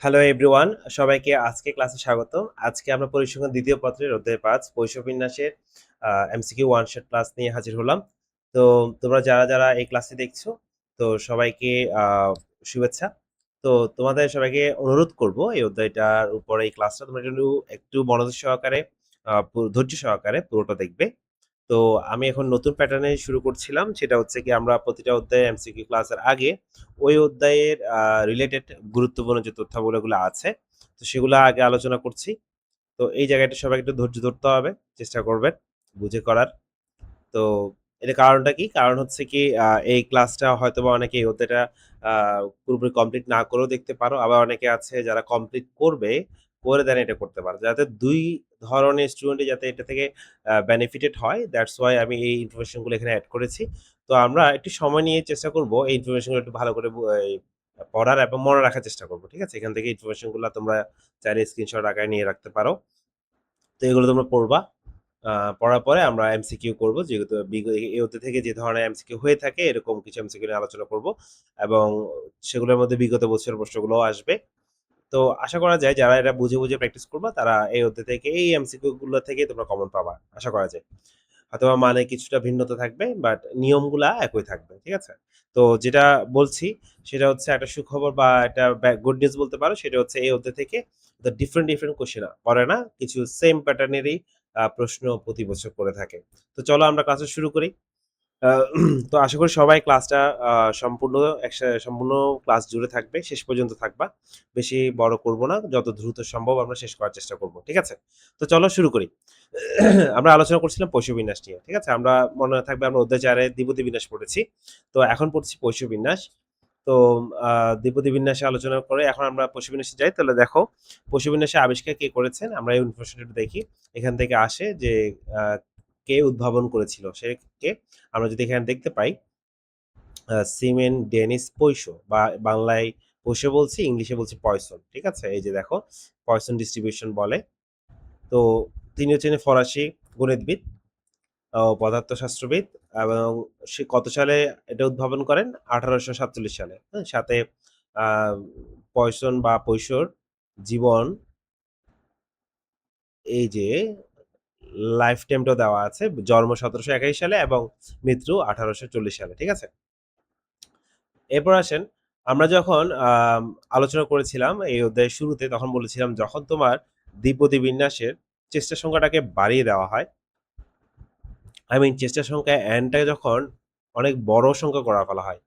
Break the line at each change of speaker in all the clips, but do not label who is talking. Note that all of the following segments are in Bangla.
হ্যালো এভরিওয়ান, সবাইকে আজকে ক্লাসে স্বাগতম। আজকে আমরা পরিসংখ্যান দ্বিতীয় পত্রের অধ্যায় ৫ বৈষম্যবিন্যাসের এমসিকিউ ওয়ান শট ক্লাস নিয়ে হাজির হলাম। তো তোমরা যারা এই ক্লাসটি দেখছো, তো সবাইকে আ শুভেচ্ছা। তো তোমাদের সবাইকে অনুরোধ করব এই অধ্যায়টার উপরে এই ক্লাসটা তোমরা একটু মনোযোগ সহকারে ধৈর্য সহকারে পুরোটা দেখবে। তো আমি এখন নতুন প্যাটার্নে শুরু করছিলাম। সেটা হচ্ছে কি আমরা প্রতিটা অধ্যায়ে এমসিকিউ ক্লাসের আগে ওই অধ্যায়ের রিলেটেড গুরুত্বপূর্ণ যে তথ্যাবলীগুলো আছে, তো সেগুলা আগে আলোচনা করছি। তো এই জায়গাটা সবাইকে একটু ধৈর্য ধরতে হবে। চেষ্টা করবেন বুঝে করার। তো এটার কারণটা কি? কারণ হচ্ছে কি এই ক্লাসটা হয়তোবা অনেকে এই অধ্যায়টা আ পুরোপুরি কমপ্লিট না করেও দেখতে পারো। আবার অনেকে আছে যারা কমপ্লিট করবে, করে দেন এটা করতে পারো। যাতে ২ ধরনের স্টুডেন্টই যাতে এটা থেকে বেনিফিটেড হয়, দ্যাটস ওয়াই আমি এই ইনফরমেশন গুলো এখানে এড করেছি। তো আমরা একটু সময় নিয়ে চেষ্টা করব এই ইনফরমেশন গুলো একটু ভালো করে পড়ার এবং মনে রাখার চেষ্টা করব। ঠিক আছে? এখান থেকে ইনফরমেশন গুলা তোমরা চাইলে স্ক্রিনশট আকারে নিয়ে রাখতে পারো। তো এগুলো তোমরা পড়বা। আ পড়ার পরে আমরা এমসিকিউ করব। যেহেতু এই অধ্যায় থেকে যে ধরনের এমসিকিউ হয়ে থাকে এরকম কিছু এমসিকিউ নিয়ে আলোচনা করব এবং সেগুলোর মধ্যে বিগত বছরের প্রশ্নগুলোও আসবে। তো আশা করা যায় যারা এটা বুঝে প্র্যাকটিস করবা তারা এই অধ্যায় থেকে এই এমসিকিউ গুলো থেকে তোমরা কমন পাবা। আশা করা যায়। হয়তোবা মানে কিছুটা ভিন্নতা থাকবে বাট নিয়মগুলা একই থাকবে। ঠিক আছে? তো যেটা বলছি সেটা হচ্ছে একটা সুখবর বা একটা গুড নিউজ বলতে পারো। সেটা হচ্ছে এই অধ্যায় থেকে ডিফারেন্ট কোয়েশ্চেন করে না। কিছু সেম প্যাটার্নেরই প্রশ্ন প্রতি বছর করে থাকে। তো চলো আমরা ক্লাসটা শুরু করি। আ তো আশা করি সবাই ক্লাসটা আ সম্পূর্ণ সম্পূর্ণ ক্লাস জুড়ে থাকবে। শেষ পর্যন্ত থাকবা। বেশি বড় করব না। যত দ্রুত সম্ভব আমরা শেষ করার চেষ্টা করব। ঠিক আছে? তো চলো শুরু করি। আমরা আলোচনা করছিলাম পৈশবিন্যাস নিয়ে। ঠিক আছে? আমরা মনে থাকবে আমরা অধ্যায় ৪ এ দ্বিপদী বিন্যাস পড়েছি। তো এখন পড়ছি পৈশবিন্যাস। তো আ দ্বিপদী বিন্যাসে আলোচনা করে এখন আমরা পৈশবিন্যাসে যাই। তাহলে দেখো পৈশবিন্যাসের আবিষ্কার কে করেছেন? আমরা এই ইনফরমেশনটা একটু দেখি। এখান থেকে আসে যে আ কে উদ্ভাবন করেছিল? সে কে? আমরা যদি এখানে দেখতে পাই সিমেন ডেনিস পয়সো বা বাংলায় পয়সো বলছি, ইংলিশে বলছি পয়সন। ঠিক আছে? এই যে দেখো পয়সন ডিস্ট্রিবিউশন বলে। তো তিনি হচ্ছেন ফরাসি গণিতবিদ ও পদার্থশাস্ত্রবিদ এবং সে কত সালে এটা উদ্ভাবন করেন? ১৮৪৭ সালে। হ্যাঁ? সাথে আ পয়সন বা পয়সোর জীবন এই যে লাইফ টাইমটাও দেওয়া আছে। জন্ম ১৭৮১ সালে এবং মৃত্যু ১৮৪০ সালে। ঠিক আছে? এরপর আসেন, আমরা যখন আলোচনা করেছিলাম এই অধ্যায়ের শুরুতে তখন বলেছিলাম যখন তোমার দ্বিপদী বিন্যাসের চেষ্টা সংখ্যাটাকে বাড়িয়ে দেওয়া হয়, আই মিন চেষ্টা সংখ্যা n টাকে যখন অনেক বড় সংখ্যা করা ফেলা হয়,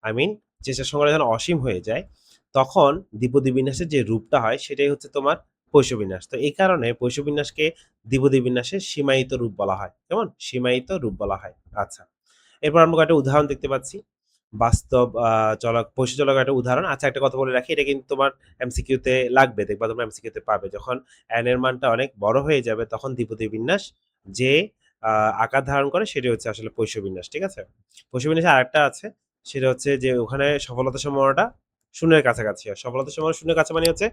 আই মিন চেষ্টা সংখ্যাটা যখন অসীম হয়ে যায়, তখন দ্বিপদী বিন্যাসের যে রূপটা হয় সেটাই হচ্ছে তোমার পৈশ বিন্যাস। তো এই কারণে পৈশ বিন্যাসকে দ্বিপদী বিন্যাসের সীমায়িত রূপ বলা হয়। কেমন? সীমায়িত রূপ বলা হয়। আচ্ছা। এরপর আমরা কয়েকটা উদাহরণ দেখতে পাচ্ছি। বাস্তব পৈশী চলকের একটা উদাহরণ। আচ্ছা একটা কথা বলে রাখি, এটা কিন্তু তোমার এমসিকিউতে লাগবে। দেখবা তোমরা এমসিকিউতে পাবে। যখন n এর মানটা অনেক বড় হয়ে যাবে তখন দ্বিপদী বিন্যাস যে আ আকার ধারণ করে সেটাই হচ্ছে আসলে পৈশ বিন্যাস। ঠিক আছে? পৈশ বিন্যাসে আরেকটা আছে। সেটা হচ্ছে যে ওখানে সফলতার সম্ভাবনাটা শূন্যের কাছাকাছি হয়। সফলতার সম্ভাবনা শূন্যের কাছে মানে হচ্ছে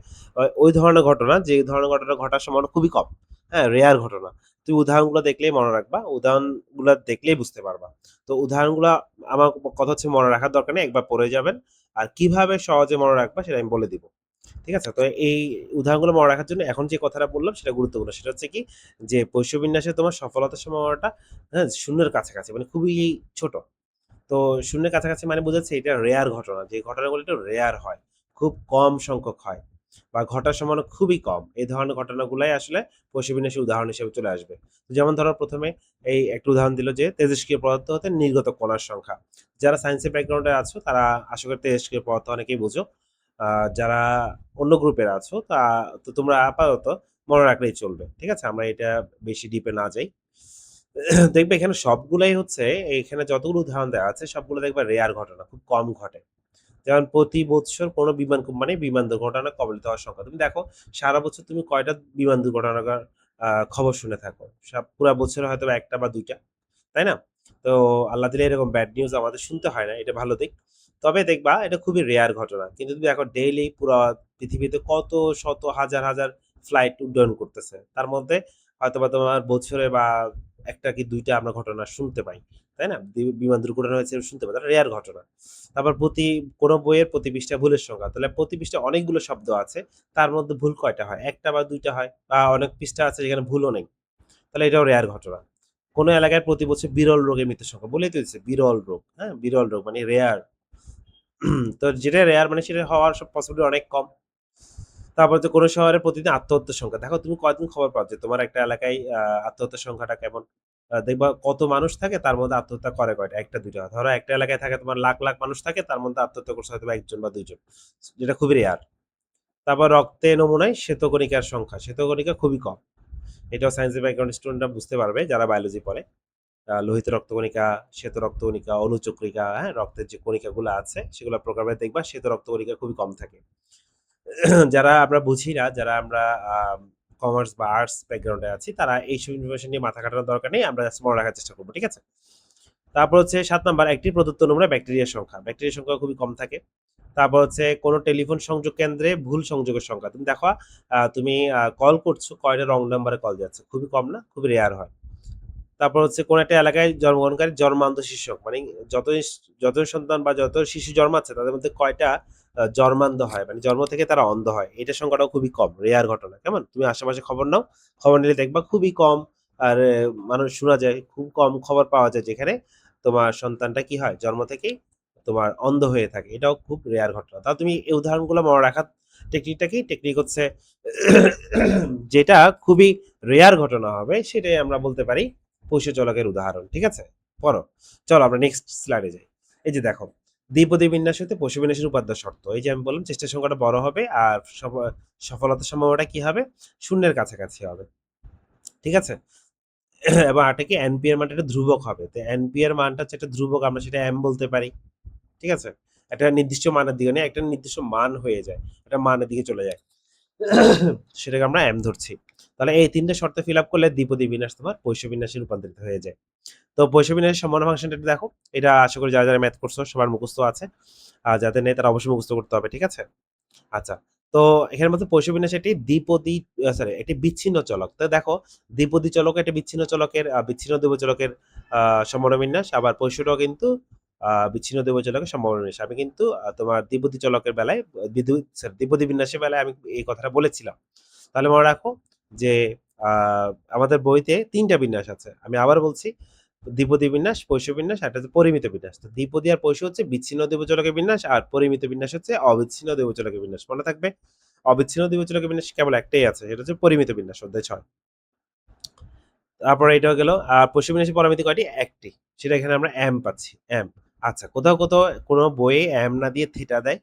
ওই ধরনের ঘটনা যে ধরনের ঘটনা ঘটার সম্ভাবনা খুবই কম। হ্যাঁ? রেয়ার ঘটনা। তুমি উদাহরণগুলো দেখলেই মনে রাখবা। উদাহরণগুলা দেখলেই বুঝতে পারবা। তো উদাহরণগুলা আমার কথা হচ্ছে মনে রাখার দরকার নেই। একবার পড়ে যাবেন। আর কিভাবে সহজে মনে রাখবা সেটা আমি বলে দিব। ঠিক আছে? তো এই উদাহরণগুলো মনে রাখার জন্য এখন যে কথাটা বললাম সেটা গুরুত্বপূর্ণ। সেটা হচ্ছে কি যে পৈশবিন্যাসে তোমার সফলতার সম্ভাবনাটা হ্যাঁ, শূন্যের কাছাকাছি মানে খুবই ছোট। তো শূন্যের কাছাকাছি মানে বোঝাচ্ছে এটা রেয়ার ঘটনা। যে ঘটনাগুলো একটু রেয়ার হয়। খুব কম সংখ্যক হয় বা ঘটার সম্ভাবনা খুবই কম। এই ধরনের ঘটনাগুলাই আসলে পৈশবিন্যাসের উদাহরণ হিসেবে চলে আসবে। যেমন ধরো ১ম এ এই একটা উদাহরণ দিল যে তেজস্ক্রিয় পদার্থ হতে নির্গত কণার সংখ্যা। যারা সায়েন্সের ব্যাকগ্রাউন্ডে আছো তারা আশা করি তেজস্ক্রিয় পদার্থ অনেকেই বোঝো। যারা অন্য গ্রুপের আছো তো তোমরা আপাতত মনে রাখলেই চলবে। ঠিক আছে? আমরা এটা বেশি ডিপে না যাই। দেখবে এখানে সবগুলাই হচ্ছে এইখানে যতগুলো উদাহরণ দেওয়া আছে সবগুলো দেখবা রেয়ার ঘটনা। খুব কম ঘটে। যেমন প্রতি বৎসর কোনো বিমান কোম্পানি বিমান দুর্ঘটনায় কবলিত হওয়ার সংখ্যা। তুমি দেখো সারা বছর তুমি কয়টা বিমান দুর্ঘটনার খবর শুনে থাকো? পুরা বছরে হয়তোবা ১ টা বা ২ টা। তাই না? তো আল্লাহ দিলে এরকম ব্যাড নিউজ আমাদের শুনতে হয় না। এটা ভালো দিক। তবে দেখবা এটা খুবই রেয়ার ঘটনা। কিন্তু তুমি দেখো ডেইলি পুরা পৃথিবীতে কত শত হাজার ফ্লাইট উড্ডয়ন করতেছে। তার মধ্যে হয়তোবা তোমার বছরে বা একটা কি ২ টা আমরা ঘটনা শুনতে পাই। তাই না? বিমান দুর্ঘটনা হয়েছে শুনতে পাই। এটা রেয়ার ঘটনা। তারপর কোন বইয়ের প্রতি পৃষ্ঠায় ভুলের সংখ্যা। তাহলে প্রতি পৃষ্ঠায় অনেকগুলো শব্দ আছে। তার মধ্যে ভুল কয়টা হয়? ১ টা বা ২ টা হয়। বা অনেক পৃষ্ঠা আছে যেখানে ভুলও নেই। তাহলে এটাও রেয়ার ঘটনা। কোন এলাকায় প্রতি বছর বিরল রোগের মৃত্যুর সংখ্যা। বলেই তো দিচ্ছে বিরল রোগ। হ্যাঁ? বিরল রোগ মানে রেয়ার। তো যেটা রেয়ার মানে সেটা হওয়ার পসিবিলিটি অনেক কম। তারপর হচ্ছে কোন শহরে প্রতিদিন আত্মহত্যার সংখ্যা। দেখো তুমি কয়দিন খবর পাও যে তোমার একটা এলাকায় আত্মহত্যার সংখ্যাটা কেমন? দেখবা কত মানুষ থাকে তার মধ্যে আত্মহত্যা করে কয়টা? ১ টা ২ টা। ধরো একটা এলাকায় থাকে তোমার লাখ, লাখ মানুষ থাকে তার মধ্যে আত্মহত্যা করছে হয়তোবা ১ জন বা ২ জন। যেটা খুবই রেয়ার। তারপর রক্তে নমুনায় শ্বেতকণিকার সংখ্যা। শ্বেতকণিকা খুবই কম। এটাও সায়েন্সের ব্যাকগ্রাউন্ড স্টুডেন্টরা বুঝতে পারবে যারা বায়োলজি পড়ে। লোহিত রক্তকণিকা, শ্বেত রক্তকণিকা, অনুচক্রিকা, হ্যাঁ? রক্তের যে কণিকাগুলো আছে সেগুলো প্রোগ্রামে দেখবা শ্বেত রক্তকণিকা খুবই কম থাকে। যারা আমরা বুঝি না, যারা আমরা কমার্স বা আর্টস ব্যাকগ্রাউন্ডে আছি তারা এইসব ইনফরমেশন নিয়ে মাথা খাটানোর দরকার নেই। আমরা জাস্ট মনে রাখার চেষ্টা করব। ঠিক আছে? তারপর হচ্ছে ৭ নাম্বার একটি প্রদত্ত নমুনায় ব্যাকটেরিয়ার সংখ্যা। ব্যাকটেরিয়ার সংখ্যা খুবই কম থাকে। তারপর হচ্ছে কোন টেলিফোন সংযোগ কেন্দ্রে ভুল সংযোগের সংখ্যা। তুমি দেখো তুমি কল করছো কয়টা রং নাম্বারে কল যাচ্ছে। খুবই কম না? খুবই রেয়ার হয়। তারপর হচ্ছে কোন একটা এলাকায় জন্মগ্রহণকারী জন্মান্ধ শিশু মানে যতই যতই সন্তান বা যত শিশু জন্মাচ্ছে তাদের মধ্যে কয়টা জন্মান্ধ হয় মানে জন্ম থেকে তারা অন্ধ হয় এটার সংখ্যাটাও খুবই কম রেয়ার ঘটনা কেমন তুমি আশেপাশে খবর নাও খবর নিলে দেখবা খুবই কম আর মানুষ শোনা যায় খুব কম খবর পাওয়া যায় যেখানে তোমার সন্তানটা কি হয় জন্ম থেকেই তোমার অন্ধ হয়ে থাকে এটাও খুব রেয়ার ঘটনা তাও তুমি এই উদাহরণগুলো মনে রাখার টেকনিকটা কি টেকনিক হচ্ছে যেটা খুবই রেয়ার ঘটনা হবে সেটাই আমরা বলতে পারি পশুচলকের উদাহরণ ঠিক আছে পড়ো চলো আমরা নেক্সট স্লাইডে যাই এই যে দেখো দ্বিপদী বিন্যাস হতে পশু বিন্যাসের উপাদ্য শর্ত এই যে আমি বললাম চেষ্টার সংখ্যাটা বড় হবে আর সফলতার সম্ভাবনাটা কি হবে শূন্যের কাছাকাছি হবে ঠিক আছে এবং আটা কি এনপি এর মানটা একটা ধ্রুবক হবে তো এনপি এর মানটা হচ্ছে একটা ধ্রুবক আমরা সেটা এম বলতে পারি ঠিক আছে একটা নির্দিষ্ট মানের দিকে নেই একটা নির্দিষ্ট মান হয়ে যায় একটা মানের দিকে চলে যায় সেটাকে আমরা এম ধরছি তাহলে এই তিনটে শর্ত ফিল আপ করলে দ্বিপদী বিন্যাস তোমার পৈশ্য বিন্যাসে রূপান্তরিত হয়ে যায় তো পৈশ্য বিন্যাসের সম্ভাবনা ফাংশনটা একটু দেখো এটা আশা করি যারা যারা ম্যাথ করছো সবার মুখস্থ আছে আর যাদের নেই তারা অবশ্যই মুখস্থ করতে হবে ঠিক আছে আচ্ছা তো এখানের মধ্যে পৈশ্য বিন্যাস একটি দ্বিপদী সরি একটি বিচ্ছিন্ন চলক তো দেখো দ্বিপদী চলক একটা বিচ্ছিন্ন চলকের বিচ্ছিন্ন দ্বিপদ চলকের সম্ভাবনা বিন্যাস আবার পৈশ্যটাও কিন্তু বিচ্ছিন্ন দ্বিপদ চলকের সম্ভাবনা বিন্যাস আমি কিন্তু তোমার দ্বিপদী চলকের বেলায় দ্বিপদী বিন্যাসের বেলায় আমি এই কথাটা বলেছিলাম তাহলে মনে রাখো যে আমাদের বইতে ৩ টা বিন্যাস আছে। আমি আবার বলছি দ্বিপদী বিন্যাস, পৈশ্য বিন্যাস আর একটা হচ্ছে পরিমিত বিন্যাস। তো দ্বিপদী আর পৈশ্য হচ্ছে বিচ্ছিন্ন দ্বিপদচলকের বিন্যাস আর পরিমিত বিন্যাস হচ্ছে অবিচ্ছিন্ন দ্বিপদচলকের বিন্যাস। মনে থাকবে? অবিচ্ছিন্ন দ্বিপদচলকের বিন্যাস কেবল একটাই আছে। সেটা হচ্ছে পরিমিত বিন্যাস অধ্যায় ৬। তারপরে এটাও গেল। আর পৈশ্য বিন্যাসের পরামিতি কয়টি? একটি। সেটা এখানে আমরা এম পাচ্ছি। এম। আচ্ছা কোথাও, কোথাও কোনো বইয়ে এম না দিয়ে থিটা দেয়।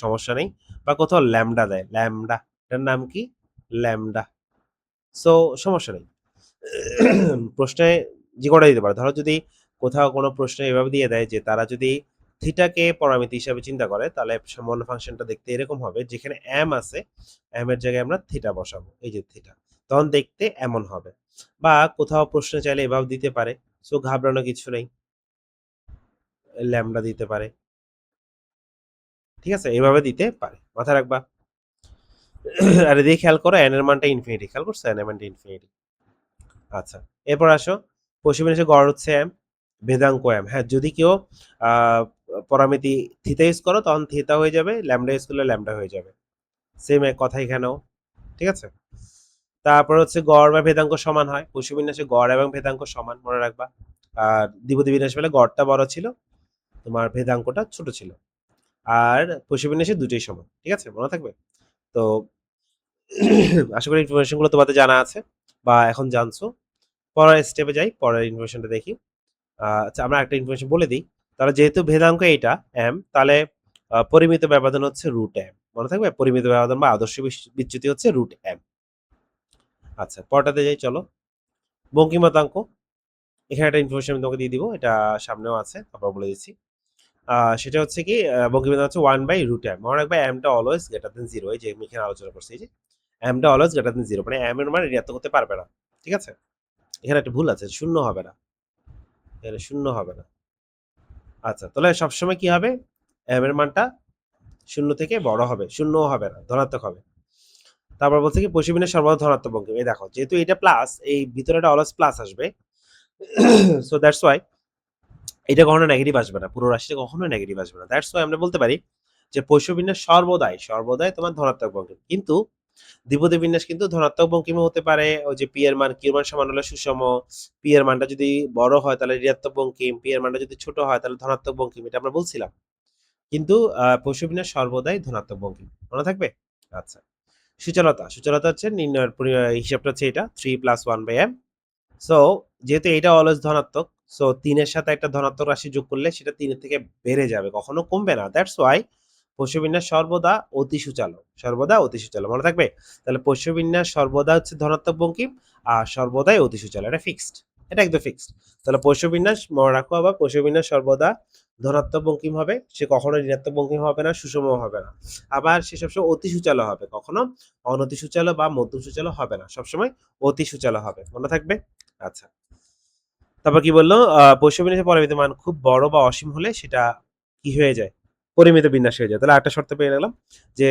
সমস্যা নেই। বা কোথাও ল্যামডা দেয়। ল্যামডা। এটার নাম কি? ল্যামডা। সো সমস্যা নেই। প্রশ্নে যে কটা দিতে পারে ধরো যদি কোথাও কোনো প্রশ্ন এভাবে দিয়ে দেয় যে তারা যদি থিটাকে পরামিতি হিসাবে চিন্তা করে তাহলে সম্ভাবনা ফাংশনটা দেখতে এরকম হবে যেখানে এম আছে এম এর জায়গায় আমরা থিটা বসাবো এই যে থিটা তখন দেখতে এমন হবে বা কোথাও প্রশ্ন চাইলে এভাবে দিতে পারে সো ঘাবড়ানো কিছু নেই ল্যামডা দিতে পারে ঠিক আছে এভাবে দিতে পারে মাথায় রাখবা আর এদিকে খেয়াল করো এন এর মানটা ইনফিনিটি খেয়াল করছো এন এর মানটা ইনফিনিটি আচ্ছা এরপর আসো পশ্চিম বিন্যাসের গড় হচ্ছে এম ভেদাঙ্ক এম হ্যাঁ যদি কেউ আহ, পরামিতি থিতা ইউজ করো তখন থিতা হয়ে যাবে ল্যামডা ইউজ করলে ল্যামডা হয়ে যাবে সেম এক কথা এখানেও ঠিক আছে তারপর হচ্ছে গড় বা ভেদাঙ্ক সমান হয় পশ্চিম বিন্যাসে গড় এবং ভেদাঙ্ক সমান মনে রাখবা আর দ্বিপদী বিন্যাস বেলা গড়টা বড় ছিল তোমার ভেদাঙ্কটা ছোট ছিল আর পশ্চিম বিন্যাসে দুটোই সমান ঠিক আছে মনে থাকবে তো আশা করি ইনফরমেশন গুলো তোমাদের জানা আছে বা এখন জানছো পরের স্টেপে যাই পরের ইনফরমেশনটা দেখি আচ্ছা আমরা একটা ইনফরমেশন বলে দিই তাহলে যেহেতু ভেদাঙ্ক এইটা এম তাহলে পরিমিত ব্যবধান হচ্ছে রুট এম মনে থাকবে পরিমিত ব্যবধান বা আদর্শ বিচ্যুতি হচ্ছে রুট এম আচ্ছা পরটাতে যাই চলো বঙ্কিমতাঙ্ক এখানে একটা ইনফরমেশন আমি তোমাকে দিয়ে দিব এটা সামনেও আছে তারপর বলে দিচ্ছি সেটা হচ্ছে কি বঙ্কিমতাঙ্ক হচ্ছে 1/√m মনে রাখবে এমটা অলওয়েজ গ্রেটার দেন জিরো এই যে আমি এখানে আলোচনা করছি এই যে এমটা অলওয়েজ গ্রেটার দেন জিরো মানে এম এর মান ঋণাত্মক হতে পারবে না ঠিক আছে এখানে একটা ভুল আছে শূন্য হবে না এখানে শূন্য হবে না আচ্ছা তাহলে সবসময় কি হবে এম এর মানটা শূন্য থেকে বড় হবে শূন্যও হবে না ধনাত্মক হবে তারপর বলছে কি পশ্চিমিনের সর্বদা ধনাত্মক বঙ্কিম এই দেখো যেহেতু এটা প্লাস এই ভিতরে একটা অলস প্লাস আসবে সো দ্যাটস ওয়াই এটা কখনো নেগেটিভ আসবে না, পুরো রাশিটা কখনো নেগেটিভ আসবে না। দ্যাটস ওয়াই আমরা বলতে পারি যে পৈষ্য বিন্যাস সর্বদাই তোমার ধনাত্মক বঙ্কিম। কিন্তু দ্বিপদী বিন্যাস কিন্তু ধনাত্মক বঙ্কিমও হতে পারে। ওই যে পি এর মান কিউ এর মান সমান হলে সুষম, পি এর মানটা যদি বড় হয় তাহলে ঋণাত্মক বঙ্কিম, পি এর মানটা যদি ছোট হয় তাহলে ধনাত্মক বঙ্কিম, এটা আমরা বলছিলাম। কিন্তু পৈষ্য বিন্যাস সর্বদাই ধনাত্মক বঙ্কিম, মনে থাকবে? আচ্ছা, সূচলতা হচ্ছে নির্ণয়ের হিসাবটা হচ্ছে এটা 3 + 1/m। সো যেহেতু এটা অলওয়েজ ধনাত্মক, সো ৩ এর সাথে একটা ধনাত্মক রাশি যোগ করলে সেটা ৩ এর থেকে বেড়ে যাবে, কখনো কমবে না। দ্যাটস ওয়াই পোষ্যবিন্যাস সর্বদা অতি সূচালো, মনে থাকবে? তাহলে পোষ্যবিন্যাস সর্বদা হচ্ছে ধনাত্মক বঙ্কিম, আর সর্বদাই অতি সূচালো, এটা ফিক্সড, এটা একদম ফিক্সড। তাহলে পোষ্যবিন্যাস মনে রাখো, আবার পোষ্যবিন্যাস সর্বদা ধনাত্মক বঙ্কিম হবে, সে কখনো ঋণাত্মক বঙ্কিম হবে না, সুষম হবে না। আবার সে সবসময় অতি সূচালো হবে, কখনো অনতি সূচালো বা মধ্যম সূচালো হবে না, সবসময় অতি সূচালো হবে, মনে থাকবে? আচ্ছা, তারপর কি বললো? পৈষ্যবিন্যাসের পরিমিত মান খুব বড় বা অসীম হলে সেটা কি হয়ে যায়? পরিমিত বিন্যাস হয়ে যায়। তাহলে একটা শর্ত পেয়ে গেলাম যে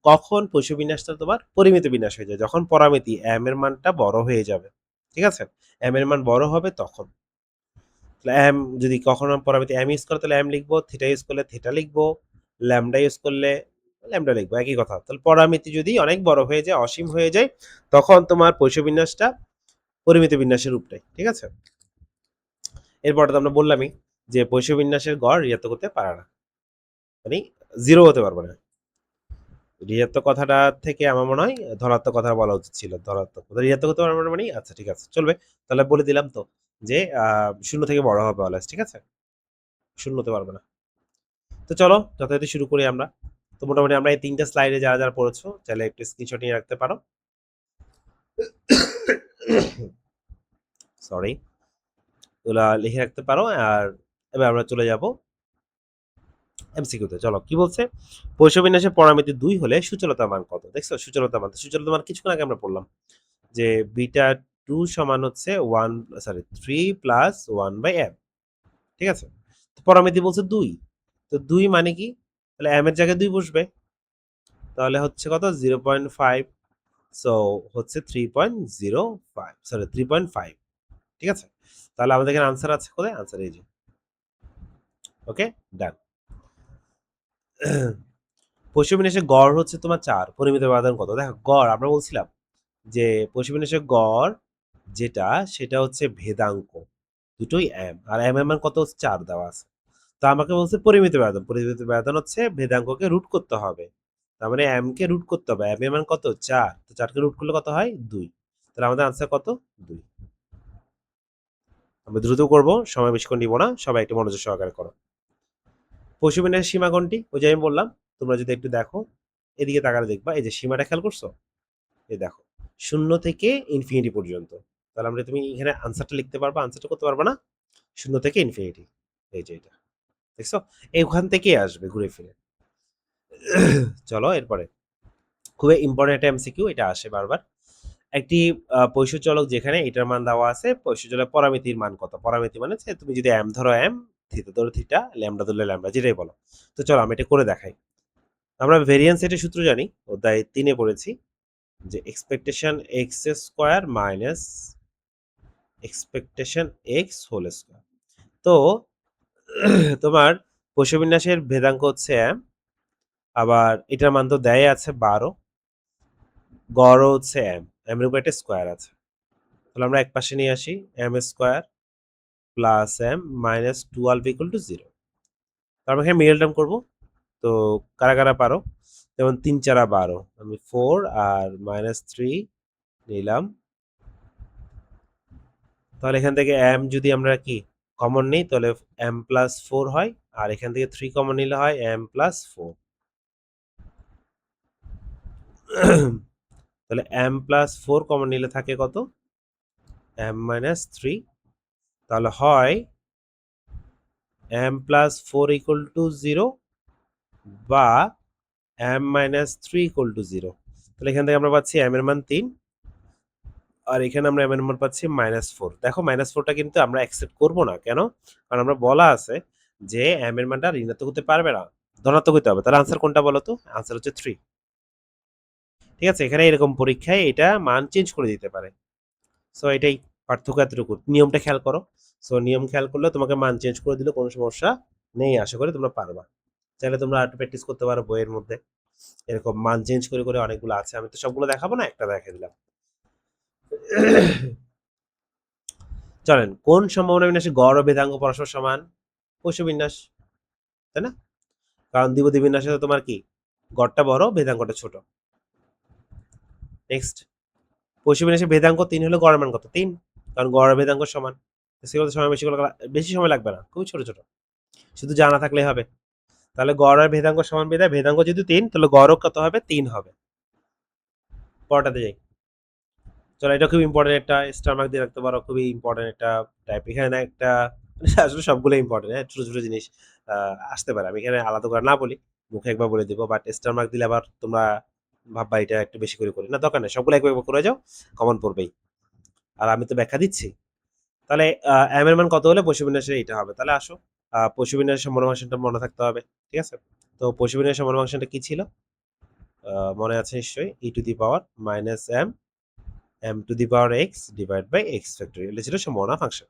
কখন পৈষ্যবিন্যাসটা তোমার পরিমিত বিন্যাস হয়ে যায়, যখন পরামিতি m এর মানটা বড় হয়ে যাবে। ঠিক আছে? m এর মান বড় হবে তখন। তাহলে m যদি কখনো পরামিতি m ইউজ করে তাহলে m লিখবো, থিটা ইউজ করলে থিটা লিখবো, ল্যামডা ইউজ করলে ল্যামডা লিখবো, একই কথা। তাহলে পরামিতি যদি অনেক বড় হয়ে যায়, অসীম হয়ে যায়, তখন তোমার পৈষ্যবিন্যাসটা পরিমিত বিন্যাসের রূপ নেয়। ঠিক আছে? এরপরে তো আমরা বললামই যে পৈষ্যবিন্যাসের গড় ঋণাত্মক হতে পারে না, মানে জিরো হতে পারবে না। ঋণাত্মক কথাটা থেকে আমার মনে হয় ধনাত্মক কথা বলা উচিত ছিল। ধনাত্মক ঋণাত্মক হতে পারবে না মানে, আচ্ছা ঠিক আছে, চলবে। তাহলে বলে দিলাম তো যে শূন্য থেকে বড় হবে অলওয়েজ। ঠিক আছে? শূন্য হতে পারবে না। তো চলো যথারীতি শুরু করি আমরা। তো মোটামুটি আমরা এই ৩টা স্লাইডে যারা যারা পড়েছো চাইলে একটু স্ক্রিনশট নিয়ে রাখতে পারো। সরি, ওগুলা লিখে রাখতে পারো। আর এবার আমরা চলে যাব এমসিকিউতে। চলো কি বলছে? পৈষ্যবিন্যাসের পরামিতি ২ হলে সূচলতার মান কত? দেখছো সূচলতার মান কিছুক্ষণ আগে আমরা পড়লাম যে বিটা 2 সমান হচ্ছে 3 প্লাস 1/m। ঠিক আছে? তো পরামিতি বলছে ২। তো ২ মানে কি? তাহলে m এর জায়গায় ২ বসবে। তাহলে হচ্ছে কত? 0.5। সো হচ্ছে 3.05, সরি 3.5। ঠিক আছে? তাহলে আমাদের এখানে আনসার আছে কোথায়? আনসার এই যে। ওকে, ডান। পশ্চিমবিন্যাসের গড় হচ্ছে তোমার ৪, পরিমিত ব্যবধান কত? দেখো গড় আমরা বলছিলাম যে পশ্চিমবিন্যাসের গড় যেটা, সেটা হচ্ছে ভেদাঙ্ক, দুটোই m, আর m এর মান কত? ৪ দেওয়া আছে। তো আমাকে বলছে পরিমিত ব্যবধান হচ্ছে ভেদাঙ্ককে রুট করতে হবে। তার মানে m কে রুট করতে হবে, m এর মান কত? ৪। তো ৪ কে রুট করলে কত হয়? ২। তাহলে আমাদের আনসার কত? ২। আমরা দ্রুত করব, সময় বেশিক্ষণ নিব না, সবাই একটু মনোযোগ সহকারে করো। পশ্চিমবিন্যাসের সীমা কোনটি? ওই যে আমি বললাম, তোমরা যদি একটু দেখো, এদিকে তাকালে দেখবা এই যে সীমাটা খেয়াল করছো, এই দেখো 0 থেকে ইনফিনিটি পর্যন্ত। তাহলে আমরা, তুমি এখানে আনসারটা লিখতে পারবা, আনসারটা করতে পারবা না? 0 থেকে ইনফিনিটি, এই যে এটা দেখছো, ওখান থেকেই আসবে ঘুরে ফিরে। চলো এরপরে খুবই ইম্পর্টেন্ট একটা এমসিকিউ, এটা আসে বারবার। একটি পৈষ্যচলক যেখানে এটার মান দেওয়া আছে, পৈষ্যচলক পরামিতির মান কত? পরামিতি মানে হচ্ছে তুমি যদি m ধরো m, থিটা ধরো থিটা, ল্যামডা ধরলে ল্যামডা, যেটাই বলো। তো চলো আমি এটা করে দেখাই। আমরা ভেরিয়েন্স এর সূত্র জানি, অধ্যায় 3 এ পড়েছি যে expectation x square minus expectation x whole square. তো তোমার পৈষ্যবিন্যাসের ভেদাঙ্ক হচ্ছে m, আবার এটার মান তো দেয় আছে 12, গড়ও হচ্ছে m, m এর উপর একটা স্কোয়ার আছে। তাহলে আমরা এক পাশে নিয়ে আসি, m square plus m minus 12 equal to 0। তারপর এখানে মিডল টার্ম করবো। তো কারা কারা পারো? যেমন 3 4 12, আমি 4 আর -3 নিলাম। তাহলে এখান থেকে m যদি আমরা কি কমন নিই তাহলে m প্লাস 4 হয়, আর এখান থেকে 3 কমন নিলে হয় m প্লাস 4। তাহলে m প্লাস 4 কমন নিলে থাকে কত? m minus 3। তাহলে হয় m প্লাস 4 ইকুয়াল টু 0 বা m মাইনাস 3 ইকুয়াল টু 0। তাহলে এখান থেকে আমরা পাচ্ছি m এর মান 3, আর এখানে আমরা m এর মান পাচ্ছি -4। দেখো -4টা কিন্তু আমরা অ্যাকসেপ্ট করব না, কেন? কারণ আমরা বলা আছে যে m এর মানটা ঋণাত্মক হতে পারবে না, ধনাত্মক হতে হবে। তাহলে আনসার কোনটা বলো তো? আনসার হচ্ছে 3। ঠিক আছে? এখানে এরকম পরীক্ষায় এটা মান চেঞ্জ করে দিতে পারে। সো এটাই। পার্থক্য এতটুকু, নিয়মটা খেয়াল করো। সো নিয়ম খেয়াল করলে তোমাকে মান চেঞ্জ করে দিলে কোনো সমস্যা নেই, আশা করি তোমরা পারবা। চাইলে তোমরা একটু প্র্যাকটিস করতে পারো বইয়ের মধ্যে, এরকম মান চেঞ্জ করে করে অনেকগুলো আছে, আমি তো সবগুলো দেখাবো না, একটা দেখে দিলাম। চলেন, কোন সম্ভাবনা বিন্যাসে গড় ও ভেদাঙ্গ পরস্পর সমান? পৈষ্য বিন্যাস, তাই না? কারণ দ্বিপদী বিন্যাসে তো তোমার কি গড়টা বড়, ভেদাঙ্গটা ছোট। নেক্সট, পৈষ্য বিন্যাসে ভেদাঙ্গ 3 হলে গড়ের মান কত? 3, কারণ গড় আর ভেদাঙ্গ সমান। সেগুলো সময় বেশি সময় লাগবে না, খুবই ছোট ছোট, শুধু জানা থাকলেই হবে। তাহলে গড় আর ভেদাঙ্গ সমান বিধায় ভেদাঙ্গ যেহেতু 3, তাহলে গড়ও কত হবে? 3 হবে। পরটাতে যাই। চলো, এটা খুব ইম্পর্টেন্ট একটা স্টার মার্ক দিয়ে রাখতে পারো, খুবই ইম্পর্টেন্ট একটা টাইপ। এখানে না একটা আসলে সবগুলো ইম্পর্টেন্ট, হ্যাঁ, ছোট ছোট জিনিস আসতে পারে, আমি এখানে আলাদা করে না বলি, মুখে একবার বলে দিব, বাট স্টার মার্ক দিলে আবার তোমরা ভাববা এটা একটু বেশি করে করি না, দরকার নেই, সবগুলো একবার করে যাও, কমন পড়বেই। আর আমি তো ব্যাখ্যা দিচ্ছি। তাহলে এম এর মান কত হলে পশুবিন্যাসে এটা হবে? তাহলে আসো, পশুবিন্যাসের সম্ভাবনা ফাংশনটা মনে থাকতে হবে, ঠিক আছে? তো পশুবিন্যাসের সম্ভাবনা ফাংশনটা কি ছিল? মনে আছে নিশ্চয়ই, E to the power minus M M to the power x divide by X factorial, এটা ছিল সম্ভাবনা ফাংশন।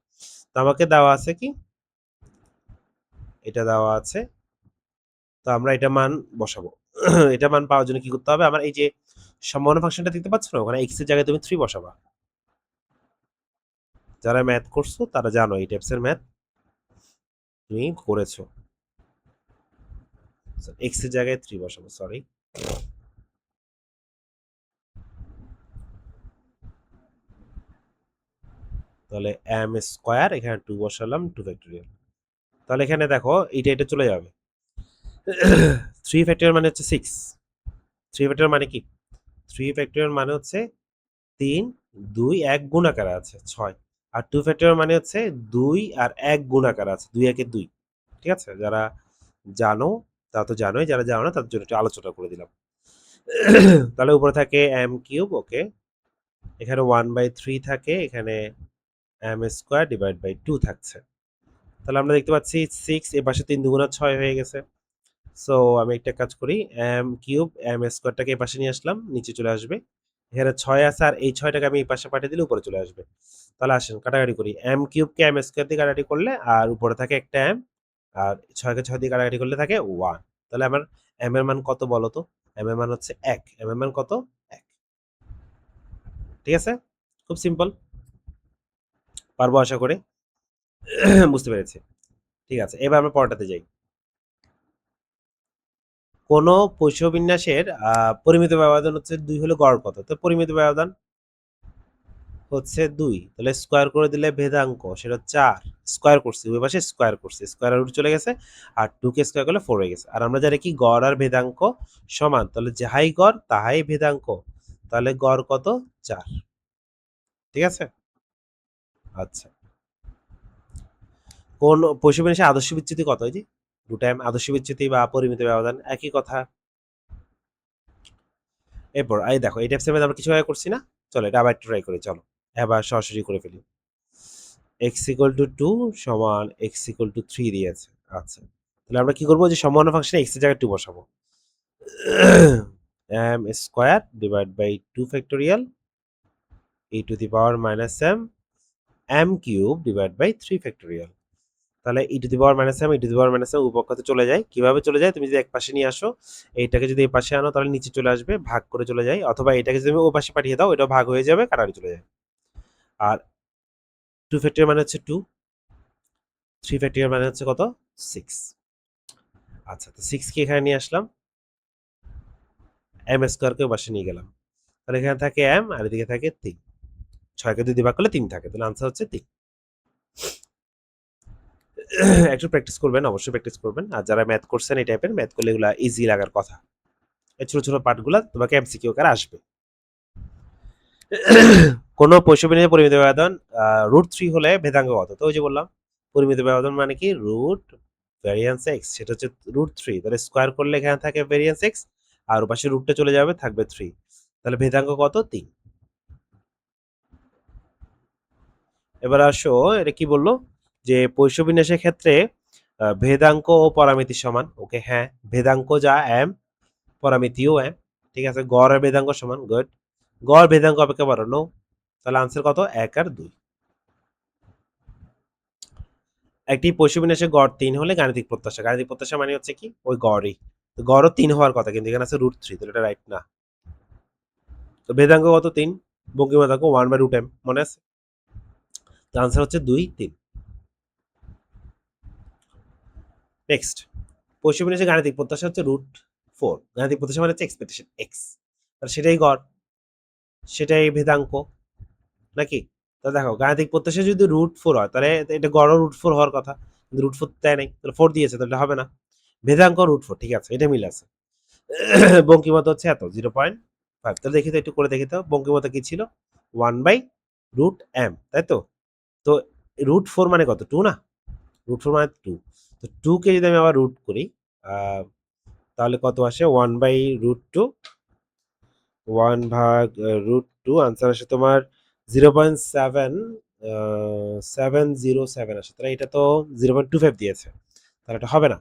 তো আমাকে দেওয়া আছে কি, এটা দেওয়া আছে, তো আমরা এটা মান বসাবো। এটা মান পাওয়ার জন্য কি করতে হবে? আমার এই যে সম্ভাবনা ফাংশনটা দেখতে পাচ্ছ না, ওখানে এক্স এর জায়গায় তুমি 3 বসাবা। যারা ম্যাথ করছো তারা জানো, এই টাইপসের ম্যাথ তুমি করেছো। এক্স এর জায়গায় 3 বসাবো, সরি। তাহলে এম স্কোয়ার, এখানে 2 বসালাম, 2 ফ্যাক্টরিয়াল। তাহলে এখানে দেখো এটা চলে যাবে। 3 ফ্যাক্টরিয়াল মানে হচ্ছে 6। 3 ফ্যাক্টরিয়াল মানে কি? 3 ফ্যাক্টরিয়াল মানে হচ্ছে 3, 2, 1 গুণাকারে আছে 6। আর 2 ফ্যাক্টরিয়াল মানে হচ্ছে 2 আর 1 গুণাকারে আছে, 2 1 2। ঠিক আছে? যারা জানো তারা তো জানোই, যারা জানো না তাদের জন্য একটু আলোচনা করে দিলাম। তাহলে উপরে থাকে এম কিউব, ওকে, এখানে 1/3 থাকে, এখানে এম স্কোয়ার ডিভাইড বাই 2 থাকছে। তাহলে আমরা দেখতে পাচ্ছি 6, এ পাশে 3 দুগুণা 6 হয়ে গেছে। সো আমি একটা কাজ করি, এম কিউব এম স্কোয়ারটাকে এই পাশে নিয়ে আসলাম, নিচে চলে আসবে। এখানে 6 আছে, আর এই 6টাকে আমি এই পাশে পাঠিয়ে দিলে উপরে চলে আসবে। তাহলে আসেন কাটাকাটি করি, এম কিউবকে এম স্কোয়ার দিয়ে কাটাকাটি করলে আর উপরে থাকে একটা এম, আর 6কে 6 দিয়ে কাটাকাটি করলে থাকে 1। তাহলে আমার এম এর মান কত বলো তো? এম এর মান হচ্ছে 1। এম এর মান কত? 1। ঠিক আছে, খুব সিম্পল, পারবো আশা করি। বুঝতে পেরেছি। ঠিক আছে, এবার আমরা পরটাতে যাই। কোন পৈষ্যবিন্যাসের পরিমিত ব্যবধান হচ্ছে 2 হলে গড় কত? তো পরিমিত ব্যবধান হচ্ছে 2, তাহলে স্কোয়ার করে দিলে ভেদাঙ্ক সেটা 4। স্কোয়ার করছি, ওই পাশে স্কোয়ার করছি, স্কোয়ার রুট চলে গেছে, আর 2 কে স্কোয়ার করলে 4 হয়ে গেছে। আর আমরা জানি কি গড় আর ভেদাঙ্ক সমান, তাহলে যাহাই গড় তাহাই ভেদাঙ্ক, তাহলে গড় কত? 4। ঠিক আছে, আচ্ছা। কোন পৈষ্যবিন্যাসের আদর্শ বিচ্যুতি কত? এই যে 2 টাইম আদর্শ বিচ্যুতি বা পরিমিত ব্যবধান একই কথা। এরপর এই দেখো, এই টাইপসের মধ্যে আমরা কিছু আগে করছি না, চলো এটা আবার একটু ট্রাই করি, চলো এবার সরাসরি করে ফেলি। x ইকুয়াল টু 2 সমান x ইকুয়াল টু 3 দিয়েছে। আচ্ছা, তাহলে আমরা কি করবো, যে সম্ভাবনা ফাংশনে x এর জায়গায় 2 বসাবো। m square divide by 2 factorial e to the power minus m m cube divide by 3 factorial. তাহলে e to the power minus m e to the power minus m উপপক্ষে চলে যায়, কিভাবে চলে যায়? তুমি যদি এক পাশে নিয়ে আসো, এইটাকে যদি এই পাশে আনো তাহলে নিচে চলে আসবে, ভাগ করে চলে যায়, অথবা এটাকে যদি তুমি ও পাশে পাঠিয়ে দাও এটাও ভাগ হয়ে যাবে, কাটাকাটি চলে যায়। আর 2 ফ্যাক্টরিয়াল মানে হচ্ছে 2, 3 ফ্যাক্টরিয়াল মানে হচ্ছে কত? 6। আচ্ছা, তো 6 কে এখানে নিয়ে আসলাম, m স্কয়ারকে পাশে নিয়ে গেলাম, তাহলে এখানে থাকে m আর এদিকে থাকে 3। 6 কে 2 দিয়ে ভাগ করলে 3 থাকে, তাহলে আনসার হচ্ছে 3। একটু প্র্যাকটিস করবেন, অবশ্যই প্র্যাকটিস করবেন, আর যারা ম্যাথ করছেন এই টাইপের ম্যাথ করলে এগুলো ইজি লাগার কথা। এই ছোট ছোট পার্টগুলো তোমাকে এমসিকিউ আকারে আসবে। কোন পৈষ্যবিন্যাসের পরিমিত ব্যবধান √3 হলে ভেদাঙ্ক কত? তো ওই যে বললাম, পরিমিত ব্যবধান মানে কি, রুট ভ্যারিয়েন্স এক্স, সেটা হচ্ছে √3, তাহলে স্কোয়ার করলে এখানে থাকে ভ্যারিয়েন্স এক্স, আর ওপাশে রুটটা চলে যাবে, থাকবে 3, তাহলে ভেদাঙ্ক কত? 3। এবার আসো, এটা কি বললো, যে পৈষ্যবিন্যাসের ক্ষেত্রে ভেদাঙ্ক ও পরামিতি সমান, ওকে, হ্যাঁ, ভেদাঙ্ক যা এম, পরামিতিও এম। ঠিক আছে, গড় আর ভেদাঙ্ক সমান, গুড। গড় ভেদাঙ্ক অপেক্ষা বড়, নো। তাহলে আনসার কত? 1 আর 2। একটি পশুবিন্যাসে গড় ৩ হলে গাণিতিক প্রত্যাশা। গাণিতিক প্রত্যাশা মানে হচ্ছে কি? ওই গড়ই। তো গড়ও ৩ হওয়ার কথা কিন্তু এখানে আছে √3 তাহলে এটা রাইট না। তো ভেদাঙ্ক কত ৩? বঙ্কিমতাঙ্ক 1/√m মনে আছে? তো আনসার হচ্ছে ২, ৩। নেক্সট পশুবিন্যাসে গাণিতিক প্রত্যাশা হচ্ছে √4 গাণিতিক প্রত্যাশা মানে হচ্ছে এক্সপেকটেশন x তাহলে সেটাই গড় সেটাই ভেদাঙ্ক নাকি? তো দেখো গাণিতিক প্রত্যাশা যদি √4 হয় তাহলে এটা গড়ও √4 হওয়ার কথা কিন্তু √4 দেয় নাই তাহলে 4 দিয়েছে তাহলে হবে না ভেদাঙ্ক √4 ঠিক আছে এটা মিল আছে বঙ্কিমত হচ্ছে এত 0.5 তাহলে দেখি তো একটু করে দেখি তো বঙ্কিমত কি ছিল 1/√m তাই তো তো √4 মানে কত 2 না √4 মানে 2 তো 2 কে যদি আমি আবার রুট করি তাহলে কত আসে 1/√2 1/√2 আনসার আসে তোমার 0.707 আসে তাহলে এটা তো 0.25 দিয়েছে তাহলে এটা হবে না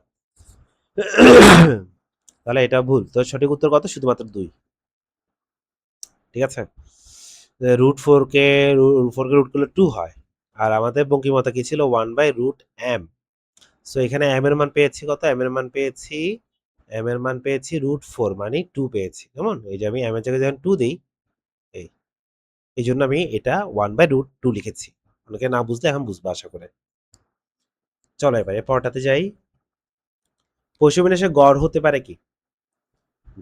তাহলে এটা ভুল তো সঠিক উত্তর কত শুধুমাত্র 2 ঠিক আছে √4 কে রুট করলে 2 হয় আর আমাদের বঙ্কিমতা কি ছিল 1/√m সো এখানে m এর মান পেয়েছি কত m এর মান পেয়েছি √4 মানে 2 পেয়েছি কেমন এই যে আমি m এর জায়গায় যখন 2 দিই এই এই জন্য আমি এটা 1/√2 লিখেছি অনেকে না বুঝলে এখন বুঝবো আশা করে চলো এবার পরটাতে যাই পশুবিন্যাসে গড় হতে পারে কি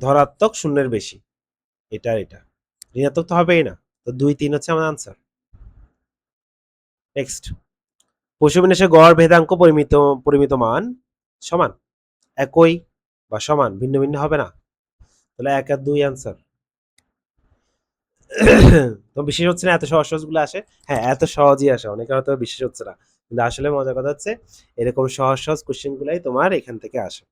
ধনাত্মক শূন্যের বেশি এটা এটা ঋণাত্মক তো হবেই না তো 2, 3 হচ্ছে আমার আনসার নেক্সট পশুবিন্যাসে গড় ভেদাঙ্ক পরিমিত পরিমিত মান সমান একই বা সমান ভিন্ন ভিন্ন হবে না তাহলে 1 আর 2 আনসার তো বিশেষ হচ্ছে না এত সহজ সহজ গুলো আসে হ্যাঁ এত সহজই আসে অনেকের হয়তো বিশেষ হচ্ছে না কিন্তু আসলে মজার কথা হচ্ছে এরকম সহজ সহজ কোশ্চেন গুলাই তোমার এখান থেকে আসে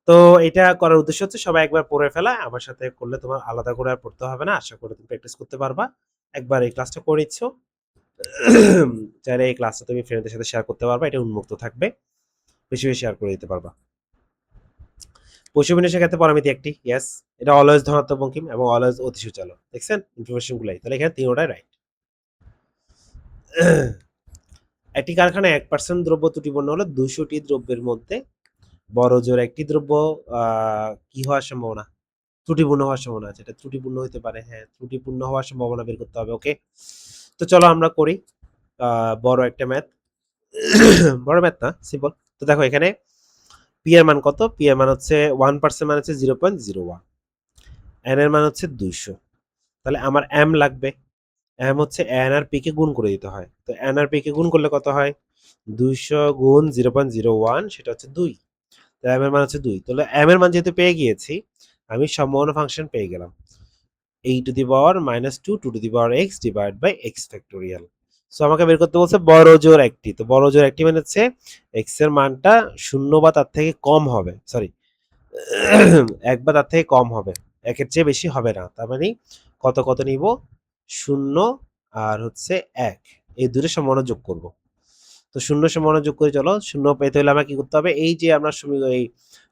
তো এটা করার উদ্দেশ্য হচ্ছে সবাই একবার পড়ে ফেলা আমার সাথে করলে তোমার আলাদা করে আর পড়তে হবে না আশা করি তুমি প্র্যাকটিস করতে পারবা একবার এই ক্লাসটা করে নিচ্ছ চাইলে এই ক্লাসটা তুমি ফ্রেন্ডদের সাথে শেয়ার করতে পারবা এটা উন্মুক্ত থাকবে বেশি বেশি শেয়ার করে দিতে পারবা পশুবিন্যাসের ক্ষেত্রে পরামিতি একটি ইয়েস এটা অলওয়েজ ধনাত্মক বঙ্কিম এবং অলওয়েজ অতি সূচালক দেখছেন ইনফরমেশন গুলাই তাহলে এখানে তিনটাই রাইট একটি কারখানায় 1% দ্রব্য ত্রুটিপূর্ণ হলে 200টি দ্রব্যের মধ্যে বড় জোর একটি দ্রব্য কি হওয়ার সম্ভাবনা ত্রুটিপূর্ণ হওয়ার সম্ভাবনা আছে এটা ত্রুটিপূর্ণ হতে পারে হ্যাঁ ত্রুটিপূর্ণ হওয়ার সম্ভাবনা বের করতে হবে ওকে তো চলো আমরা করি বড় একটা ম্যাথ বড় ম্যাথ না সিম্পল তো দেখো এখানে পি এর মান কত পি এর মান হচ্ছে 1% মানে হচ্ছে 0.01 এন এর মান হচ্ছে 200 তাহলে আমার এম লাগবে এম হচ্ছে এন আর পি কে গুণ করে দিতে হয় তো এন আর পি কে গুণ করলে কত হয় 200 গুণ 0.01 সেটা হচ্ছে 2 তাহলে এম এর মান হচ্ছে 2 তাহলে এম এর মান যেহেতু পেয়ে গিয়েছি আমি সম্ভাবনা ফাংশন পেয়ে গেলাম (2 divide by x factorial so আমাকে বের করতে বলছে বড় জোর একটি তো বড় জোর একটি মানে হচ্ছে x এর মানটা 0 বা তার থেকে কম হবে সরি 1 বা তার থেকে কম হবে 1 এর চেয়ে বেশি হবে না তার মানে কত কত নিব 0 আর হচ্ছে 1 এই দুটো সম্ভাবনা যোগ করব তো 0 সম্ভাবনা যোগ করে চলো 0 পেতে হলে আমাকে কি করতে হবে এই যে আমরা এই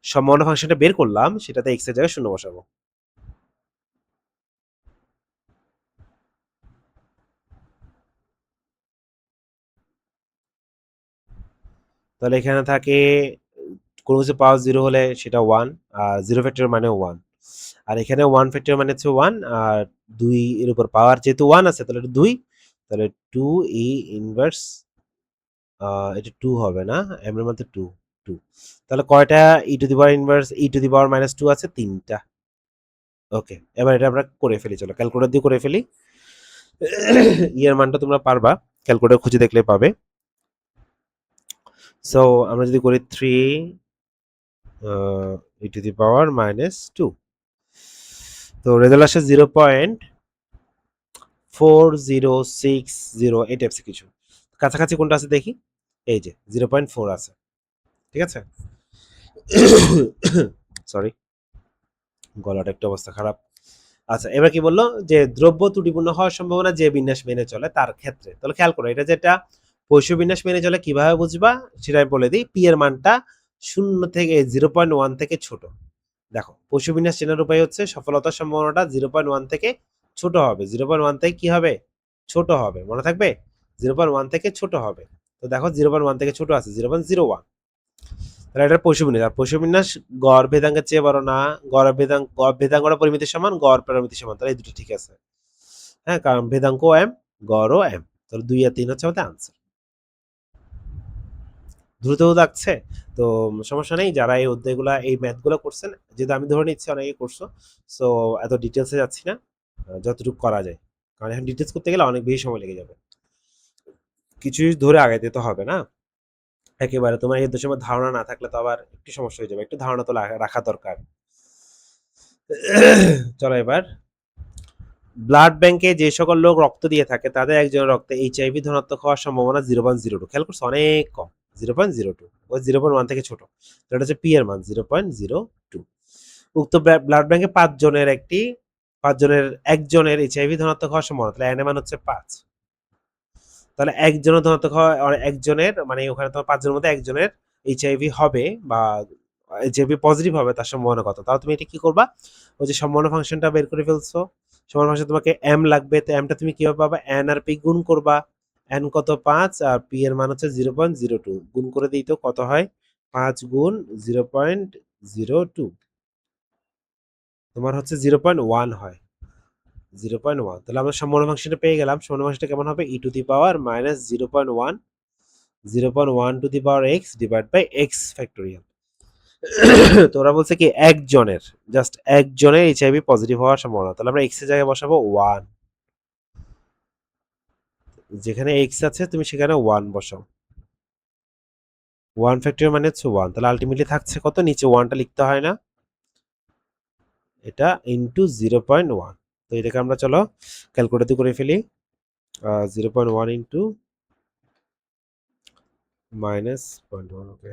সম্ভাবনা ফাংশনটা বের করলাম সেটাতে x এর জায়গায় 0 বসাবো তাহলে এখানে থাকে কোনো কিছু পাওয়ার 0 হলে সেটা 1 আর 0 ফ্যাক্টর মানে 1 আর এখানে 1 ফ্যাক্টর মানে হচ্ছে 1 আর 2 এর উপর পাওয়ার যেহেতু 1 আছে তাহলে এটা 2 তাহলে 2 ই ইনভার্স এটা 2 হবে না এম এর মধ্যে 2 2 তাহলে কয়টা e to the power inverse e to the power -2 আছে তিনটা ওকে এবার এটা আমরা করে ফেলি চলো ক্যালকুলেটর দিয়ে করে ফেলি ই এর মানটা তোমরা পারবা ক্যালকুলেটর খুঁজে দেখলে পাবে সো আমরা যদি করি 3 ই টু দি পাওয়ার -2 তো রেজাল্ট আসে 0.4060 এই টাইপস কিছু কাছাকাছি কোনটা আছে দেখি এই যে 0.4 আছে ঠিক আছে সরি গলাটা একটা অবস্থা খারাপ আচ্ছা এবার কি বললো যে দ্রব্য ত্রুটিপূর্ণ হওয়ার সম্ভাবনা যে বিন্যাস মেনে চলে তার ক্ষেত্রে তাহলে খেয়াল করো এটা যেটা পৈশ বিন্যাস মেনে চলে কিভাবে বুঝবা সেটাই বলে দিই পি এর মানটা 0 থেকে ছোট দেখো পৈশ বিন্যাস চেনার উপায় হচ্ছে সফলতার সম্ভাবনাটা 0.1 থেকে ছোট হবে 0.1 থেকে কি হবে ছোট হবে মনে থাকবে 0.1 থেকে ছোট হবে তো তো দেখো 0.1 থেকে ছোট আছে 0.01, তাহলে এটার পৈশবিন্যাস, আর পৈশবিন্যাস গড় ভেদাঙ্কের চেয়ে বড় না, গড় ভেদাঙ্কটা পরিমিতির সমান, গড় পরিমিতির সমান, তাহলে এই দুটো ঠিক আছে। হ্যাঁ, কারণ ভেদাঙ্ক এম, গড়ও এম, তাহলে 2 আর 3 হচ্ছে আমাদের আনসার। দ্রুতও লাগছে তো সমস্যা নেই, যারা এই অধ্যায়গুলা এই ম্যাথগুলো করছেন, যেহেতু আমি ধরে নিচ্ছি অনেকে করছো, সো এত ডিটেলসে যাচ্ছি না, যতটুকু করা যায়, কারণ এখন ডিটেলস করতে গেলে অনেক বেশি সময় লেগে যাবে, কিছু ধরে আগাইতে তো হবে না একেবারে। তোমার এই সময় ধারণা না থাকলে তো আবার একটু সমস্যা হয়ে যাবে, একটু ধারণা তো রাখা দরকার। চলো এবার, ব্লাড ব্যাংকে যে সকল লোক রক্ত দিয়ে থাকে তাদের একজনের রক্তে এইচআইভি ধনাত্মক হওয়ার সম্ভাবনা 0.02, খেয়াল করছো অনেক কম, 0.02, ওই 0.1 থেকে ছোট, তো এটা হচ্ছে পি এর মান 0.02। উক্ত ব্লাড ব্যাংকে 5 জনের একজনের এইচআইভি ধনাত্মক হওয়ার সম্ভাবনা, তাহলে এন এর মান হচ্ছে 5, তাহলে একজনের ধনাত্মক হয়, একজনের মানে ওখানে তোমার 5 জনের মধ্যে একজনের এইচআইভি হবে বা এইচআইভি পজিটিভ হবে, তার সম্ভাবনা কত, তাহলে তুমি এটা কি করবা, ওই যে সম্ভাবনা ফাংশনটা বের করে ফেলছো, সম্ভাবনা ফাংশন তোমাকে এম লাগবে, তো এমটা তুমি কিভাবে পাবা, এন আর পি গুণ করবা, এন কত 5 আর পি এর মান হচ্ছে 0.02, গুণ করে দিই তো কত হয়, 5 গুণ 0.02 তোমার হচ্ছে 0.1 হয়, 0.1, তাহলে আমরা সম্ভাবনা ফাংশনটা পেয়ে গেলাম। সম্ভাবনা ফাংশনটা কেমন হবে, e to the power minus 0.1, 0.1 to the power x divide by x factorial. তো ওরা বলছে কি একজনের, জাস্ট একজনের এইচআইভি পজিটিভ হওয়ার সম্ভাবনা, তাহলে আমরা এক্স এর জায়গায় বসাবো 1, যেখানে এক্স আছে তুমি সেখানে 1 বসাও, 1 ফ্যাক্টরিয়াল মানে হচ্ছে 1, তাহলে আলটিমেটলি থাকছে কত, নিচে 1টা লিখতে হয় না, এটা ইন্টু 0.1, তো এটাকে আমরা চলো ক্যালকুলেটর করে ফেলি, 0.1 ইন্টু মাইনাস 0.1, ওকে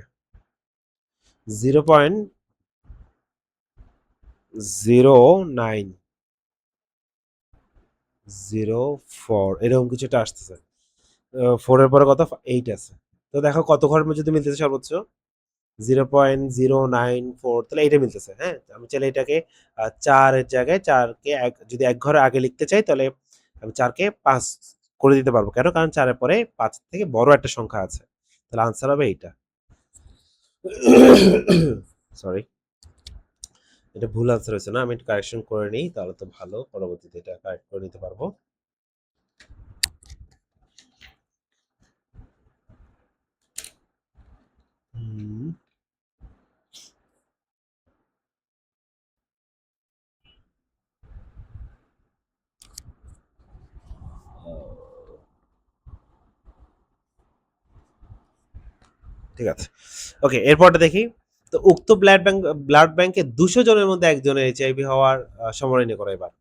0.0904 এরকম কিছুটা আসতেছে, 4 এর পরে কত 8 আছে, তো দেখো কত ঘরের মধ্যে যদি মিলতেছে সর্বোচ্চ 0.094, তাহলে এইটা মিলতেছে। হ্যাঁ, আমি চাইলে এটাকে 4 এর জায়গায় 4কে যদি এক ঘরে আগে লিখতে চাই, তাহলে আমি 4কে 5 করে দিতে পারবো, কেন, কারণ 4 এর পরে 5 থেকে বড় একটা সংখ্যা আছে, তাহলে আনসার হবে এইটা। সরি, এটা ভুল আনসার হয়েছে না, আমি একটু কারেকশন করে নিই, তাহলে তো ভালো, পরবর্তীতে এটা কারেক্ট করে নিতে পারবো। ঠিক আছে, ওকে, এরপরটা দেখি। তো উক্ত ব্লাড ব্যাংকে 200 জনের মধ্যে একজনের এইচআইভি হওয়ার সম্ভাবনা নির্ণয় করা এবার।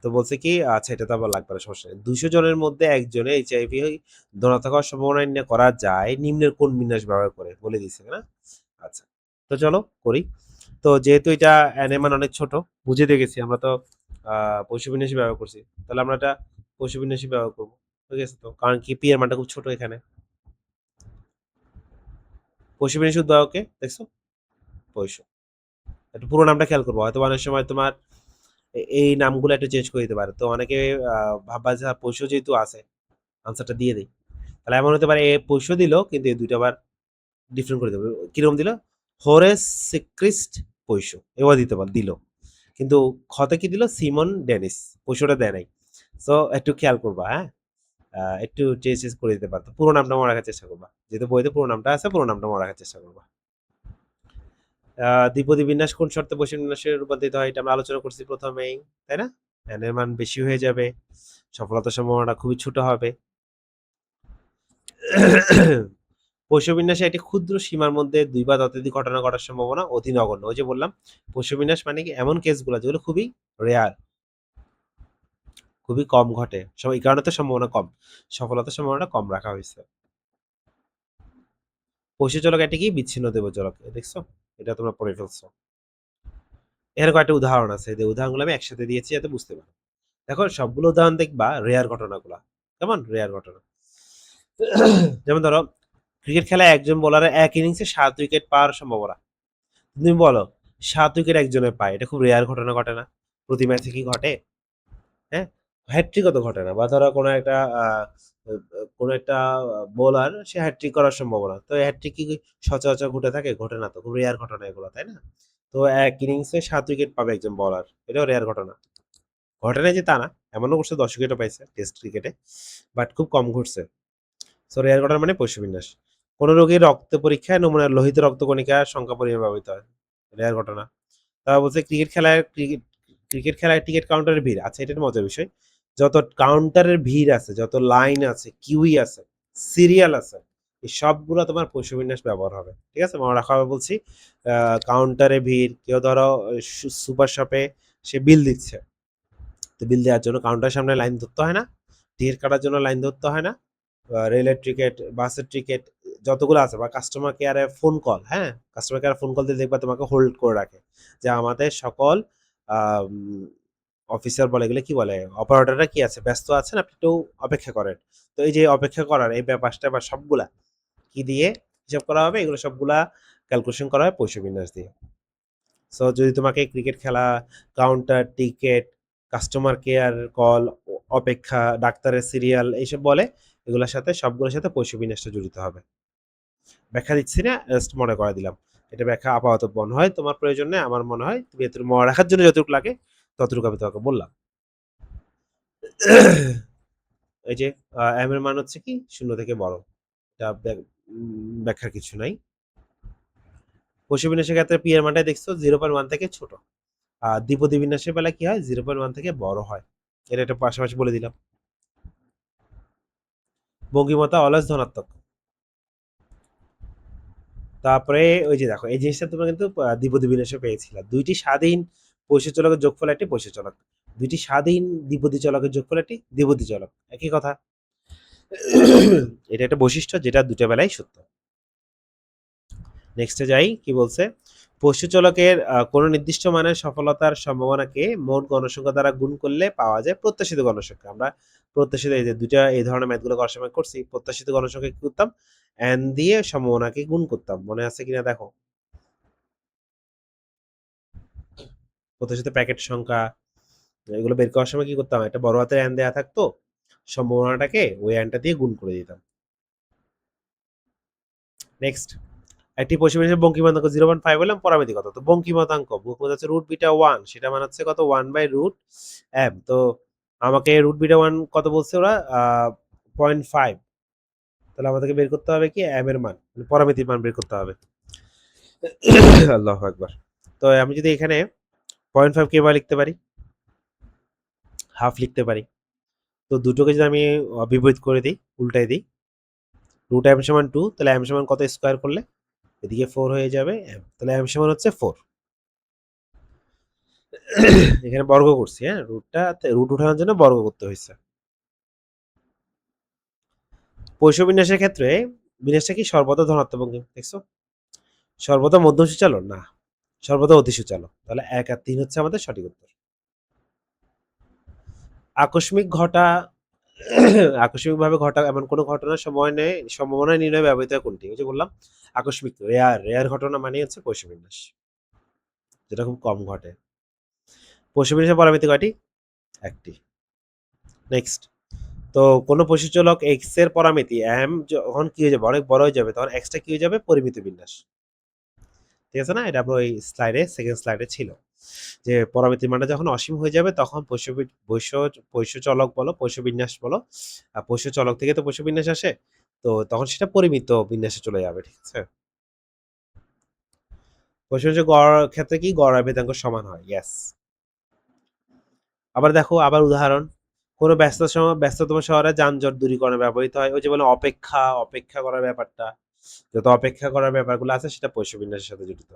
তো বলছে কি, আচ্ছা এটা তো আবার লাগবে না, সমস্যা নেই, 200 জনের মধ্যে একজনে এইচআইভি ধনাত্মক হওয়ার সম্ভাবনা নির্ণয় করা যায় নিম্নের কোন বিন্যাস ব্যবহার করে, বলে দিচ্ছে না। আচ্ছা, তো চলো করি। তো যেহেতু এটা এর মান অনেক ছোট, বুঝে দিয়ে গেছি আমরা তো পশু বিন্যাসী ব্যবহার করছি, তাহলে আমরা এটা পশু বিন্যাসী ব্যবহার করবো, ঠিক আছে, তো কারণ কি পি এর মানটা খুব ছোট এখানে, পশু বিন্যাসী উদ্ভাবকে দেখছো, পশু, একটু পুরো নামটা খেয়াল করবো, হয়তো অনেক সময় তোমার এই নামগুলো একটু চেঞ্জ করে দিতে পারে, তো অনেকে ভাববা যে পশু যেহেতু আছে আনসারটা দিয়ে দিই, তাহলে এমন হতে পারে এ পশু দিল কিন্তু এই দুইটা আবার ডিফারেন্ট করে দেবে, কিরকম দিল, হোরেস সিক্রিস্ট পৈশু এবার দিতে পার দিল, কিন্তু ক্ষতে কি দিল, সিমন ডেনিস, পৈশুটা দেয় নাই, সো একটু খেয়াল করবা, হ্যাঁ, একটু চেঞ্জ করে দিতে পারতো, পুরো নামটা মনে রাখার চেষ্টা করবা, যেহেতু বইতে পুরো নামটা আছে, পুরো নামটা মনে রাখার চেষ্টা করবা। দ্বিপদী বিন্যাস কোন শর্তে বৈশ্বিক বিন্যাসে রূপান্তরিত হয়, এটা আমরা আলোচনা করছি প্রথমেই, তাই না, n এর মান বেশি হয়ে যাবে, সফলতার সম্ভাবনা খুবই ছোট হবে। পোষ্যবিন্যাসে একটি ক্ষুদ্র সীমার মধ্যে 2 বা ততোধিক ঘটনা ঘটার সম্ভাবনা অতি নগণ্য, ওই যে বললাম পোষ্যবিন্যাস মানে কি এমন কেসগুলো যেগুলো খুবই রেয়ার, খুবই কম ঘটে, এই কারণে তো সম্ভাবনা কম, সফলতার সম্ভাবনা কম রাখা হয়েছে। পশুচলক এটা কি বিচ্ছিন্ন দেবচলক, দেখছো, এটা তোমরা পড়ে ফেলছো, এর কয়েকটা উদাহরণ আছে, এই উদাহরণগুলো আমি একসাথে দিয়েছি যাতে বুঝতে পারো। দেখো সবগুলো উদাহরণ দেখবা রেয়ার ঘটনাগুলা, কেমন রেয়ার ঘটনা, যেমন ধরো ক্রিকেট খেলায় একজন বোলারের এক ইনিংসে 7 উইকেট পাওয়ার সম্ভাবনা, তুমি বলো 7 উইকেট একজনের পায়, এটা খুব রেয়ার ঘটনা ঘটে না, প্রতি ম্যাচে কি ঘটে, হ্যাঁ, হ্যাট্রিক তো ঘটে না, বা ধরো কোনো একটা বোলার সে হ্যাট্রিক করার সম্ভাবনা, তো হ্যাট্রিক কি সচরাচর ঘটে থাকে? ঘটে না, তো খুব রেয়ার ঘটনা এগুলো, তাই না? তো এক ইনিংসে 7 উইকেট পাবে একজন বোলার, এটাও রেয়ার ঘটনা। ঘটে না যে তা না, এমনও করছে 10 উইকেটও পাইছে টেস্ট ক্রিকেটে, বাট খুব কম ঘটছে। সো রেয়ার ঘটনা মানে পৈশবিন্যাস। কোন রোগীর রক্ত পরীক্ষায় নমুনার লোহিত রক্তকণিকার সংখ্যা পরিমাপ ব্যবহৃত হয়, রেয়ার ঘটনা। তারা বলছে ক্রিকেট খেলায় টিকিট কাউন্টারের ভিড়, আচ্ছা এটা একটা মজার বিষয়। যত কাউন্টারের ভিড় আছে, যত লাইন আছে, কিউই আছে, সিরিয়াল আছে, এই সবগুলো তোমার পৈশবিন্যাস ব্যবহার হবে, ঠিক আছে? মনে রাখা হবে বলছি। কাউন্টারে ভিড়, কেউ ধরো সুপার শপে সে বিল দিচ্ছে, তো বিল দেওয়ার জন্য কাউন্টারের সামনে লাইন ধরতে হয় না, টিকিট কাটার জন্য লাইন ধরতে হয় না, রেলের টিকিট, বাসের টিকিট, যতগুলো আছে, বা কাস্টমার কেয়ারে ফোন কল, হ্যাঁ, কাস্টমার কেয়ারে ফোন কল দিয়ে দেখবা তোমাকে হোল্ড করে রাখে, যে আমাদের সকল অফিসার বলে, এগুলো কি বলে, অপারেটররা কি আছে, ব্যস্ত আছেন, আপনি একটু অপেক্ষা করেন। তো এই যে অপেক্ষা করার এই ব্যাপারটা বা সবগুলা কি দিয়ে হিসাব করা হবে? এগুলো সবগুলা ক্যালকুলেশন করা হয় পয়সা দিয়ে। সো যদি তোমাকে ক্রিকেট খেলা, counter, ticket, customer care call, অপেক্ষা, ডাক্তারের সিরিয়াল এইসব বলে, এগুলোর সাথে সবগুলোর সাথে পয়সা বিন্যাসটা জড়িত হবে। ব্যাখ্যা দিচ্ছি না, জাস্ট মনে করে দিলাম। এটা ব্যাখ্যা আপাতত মনে হয় তোমার প্রয়োজন নেই, আমার মনে হয় তুমি এত মনে রাখার জন্য যতটুকু লাগে ততটুকু আমি তোমাকে বললাম। এই যে এম এর মান হচ্ছে কি 0 থেকে বড়, এটা ব্যাখ্যার কিছু নাই। পশু বিন্যাসের ক্ষেত্রে পি এর মানটা দেখছো 0.1 থেকে ছোট, আর দ্বিপদী বিন্যাসের বেলা কি হয়? 0.1 থেকে বড় হয়। এটা একটা পাশাপাশি বলে দিলাম। বঙ্গিমতা অলস ধনাত্মক। তারপরে ওই যে দেখো, এই জিনিসটা তোমরা কিন্তু দ্বিপদী বিন্যাসে পেয়েছিলাম, দুইটি স্বাধীন পৈশ্য চলকের যোগফল একটি পৈশ্য চলক, দুইটি স্বাধীন দ্বিপদী চলকের যোগফল একটি দ্বিপদী চলক, একই কথা। এটা একটা বৈশিষ্ট্য যেটা দুটো বেলায় সত্য। নেক্সটে যাই, কি বলছে? পশু চলকের কোনো নির্দিষ্ট মানের সফলতার সম্ভাবনাকে মোট গণসংখ্যা দ্বারা গুণ করলে পাওয়া যায় প্রত্যাশিত গণসংখ্যা। আমরা প্রত্যাশিত এই যে দুইটা এই ধরনের ম্যাথগুলো করার সময় করছি, প্রত্যাশিত গণসংখ্যা কি করতাম? এন দিয়ে সম্ভাবনাকে গুণ করতাম, মনে আছে কিনা দেখো। প্রত্যাশিত প্যাকেট সংখ্যা এগুলো বের করার সময় কি করতাম? একটা বড় হাতের এন দেয়া থাকতো, সম্ভাবনাটাকে ওই এনটা দিয়ে গুণ করে দিতাম। নেক্সট, একটি পরিসীমা বঙ্কিমাতাঙ্ক 0.5 বললাম, পরামিতি কত? তো বঙ্কিমাতাঙ্ক হচ্ছে রুট বিটা 1, সেটা মানে হচ্ছে কত? 1/রুট এম। তো আমাকে রুট বিটা 1 কত বলছে ওরা? 0.5। তাহলে আমাদেরকে বের করতে হবে কি এম এর মান, মানে পরামিতির মান বের করতে হবে। আল্লাহু আকবার। তো আমি যদি এখানে 0.5 কে লিখতে পারি, হাফ লিখতে পারি, তো দুটোকে যদি আমি বিপরীত করে দিই, উল্টাই দিই, রুট এম সমান 2, তাহলে এম সমান কত স্কোয়ার করলে? এদিকে 4 হয়ে যাবে এম, তাহলে এম সমান হচ্ছে 4। এখানে বর্গ করছি, হ্যাঁ, রুট উঠানোর জন্য বর্গ করতে হয়েছে। পৈষ্য বিন্যাসের ক্ষেত্রে বিন্যাসটা কি সর্বদা ধনাত্মক বঙ্গি, দেখছো? সর্বদা মধ্যম সূচালো না, সর্বদা অতি সূচালো, তাহলে 1 আর 3 হচ্ছে আমাদের সঠিক উত্তর। আকস্মিক ঘটা আকস্মিকভাবে ঘটা এমন কোনো ঘটনার সম্ভাবনা নির্ণয় ব্যবহৃত হয় কোনটি? ওই যে বললাম আকস্মিক, রেয়ার ঘটনা মানে হচ্ছে পৈষ্য বিন্যাস, যেটা খুব কম ঘটে। পৈষ্য বিন্যাসের পরামিতি কয়টি? একটি। নেক্সট, তো কোনো পশুচলক এক্স এর পরামিতি এম যখন কি হয়ে যাবে, অনেক বড় হয়ে যাবে, তখন এক্সটা কি হয়ে যাবে? পরিমিত বিন্যাস, ঠিক আছে না? এটা আপনার ওই স্লাইডে, সেকেন্ড স্লাইডে ছিল, যে পরামিতির মানটা যখন অসীম হয়ে যাবে তখন পৈষ্য চলক বলো, পৈষ্য বিন্যাস বলো, পৈষ্য চলক থেকে তো পৈষ্য বিন্যাস আসে, তো তখন সেটা পরিমিত বিন্যাসে চলে যাবে, ঠিক আছে? পৈষ্য গড় ক্ষেত্রে কি গড় আর ভেদাঙ্ক সমান হয়, ইয়েস। আবার দেখো, আবার উদাহরণ, কোনো ব্যস্ততম শহরে যানজট দূরীকরণে ব্যবহৃত হয়, ওই যে বলে অপেক্ষা করার ব্যাপারটা, যত অপেক্ষা করার ব্যাপারগুলো আছে সেটা পৈষ্য বিন্যাসের সাথে জড়িত।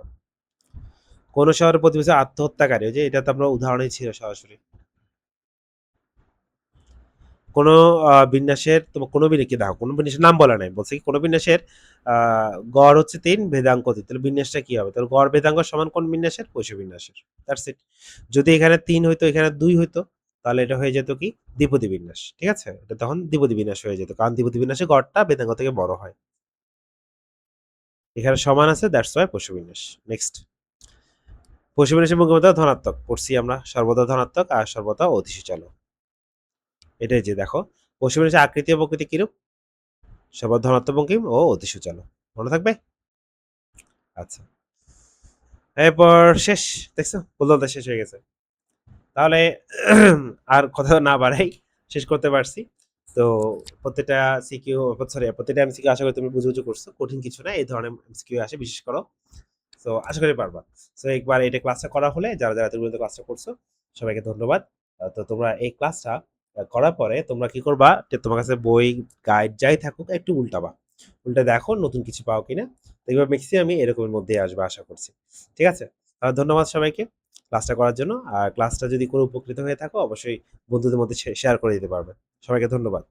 কোন শহরের প্রতিবেশী আত্মহত্যাকারী, ওই যে এটা তো আমরা উদাহরণই ছিল সরাসরি। কোনো বিন্যাসের, তোমার কোনো বিন্যাস কি দেখো, কোনো বিন্যাসের নাম বলা নাই, বলছে কি কোনো বিন্যাসের গড় হচ্ছে 3, ভেদাঙ্ক 3, তাহলে বিন্যাসটা কি হবে? তাহলে গড় ভেদাঙ্ক সমান কোন বিন্যাসের? পৈষ্য বিন্যাসের, দ্যাটস ইট। যদি এখানে 3 হইতো, এখানে 2 হইতো, তাহলে এটা হয়ে যেত কি দ্বিপদী বিন্যাস, ঠিক আছে? এটা তখন দ্বিপদী বিন্যাস হয়ে যেত, কারণ দ্বিপদী বিন্যাসে গড়টা ভেদাঙ্ক থেকে বড় হয়। এখানে সমান আছে, দ্যাটস ওয়াই পৈষ্য বিন্যাস। নেক্সট, পৈষ্য বিন্যাসের বঙ্গমাতা ধনাত্মক পড়ছি আমরা, সর্বদা ধনাত্মক আর সর্বদা অতিসূচালো। এটাই যে দেখো পশ্চিম বিন্যাসের আকৃতি ও প্রকৃতি কিরূপ? সবার ধনাত্মক বঙ্কিম ও অতি সূচালো। মনে থাকবে? আচ্ছা, এরপর শেষ। দেখছো বলতে শেষ হয়ে গেছে। তাহলে আর কথা না বাড়াই, শেষ করতে পারছি। তো প্রত্যেকটা সিকিউ, সরি, প্রত্যেকটা এমসিকিউ আশা করি তুমি বুঝে বুঝে করছো, কঠিন কিছু না, এই ধরনের এমসিকিউ আসে বিশেষ করো। তো আশা করি পারবা। তো একবার এটা ক্লাসটা করা হলে যারা যারা তুমি ক্লাসটা করছো সবাইকে ধন্যবাদ। তো তোমরা এই ক্লাসটা করার পরে তোমরা কি করবা, যে তোমার কাছে বই গাইড যাই থাকুক একটু উল্টাবা, উল্টে দেখো নতুন কিছু পাও কিনা। দেখবে ম্যাক্সিমামই এরকমের মধ্যে আসবে আশা করছি। ঠিক আছে, ধন্যবাদ সবাইকে ক্লাসটা করার জন্য। আর ক্লাসটা যদি কোনো উপকৃত হয়ে থাকো অবশ্যই বন্ধুদের মধ্যে শেয়ার করে দিতে পারবে। সবাইকে ধন্যবাদ।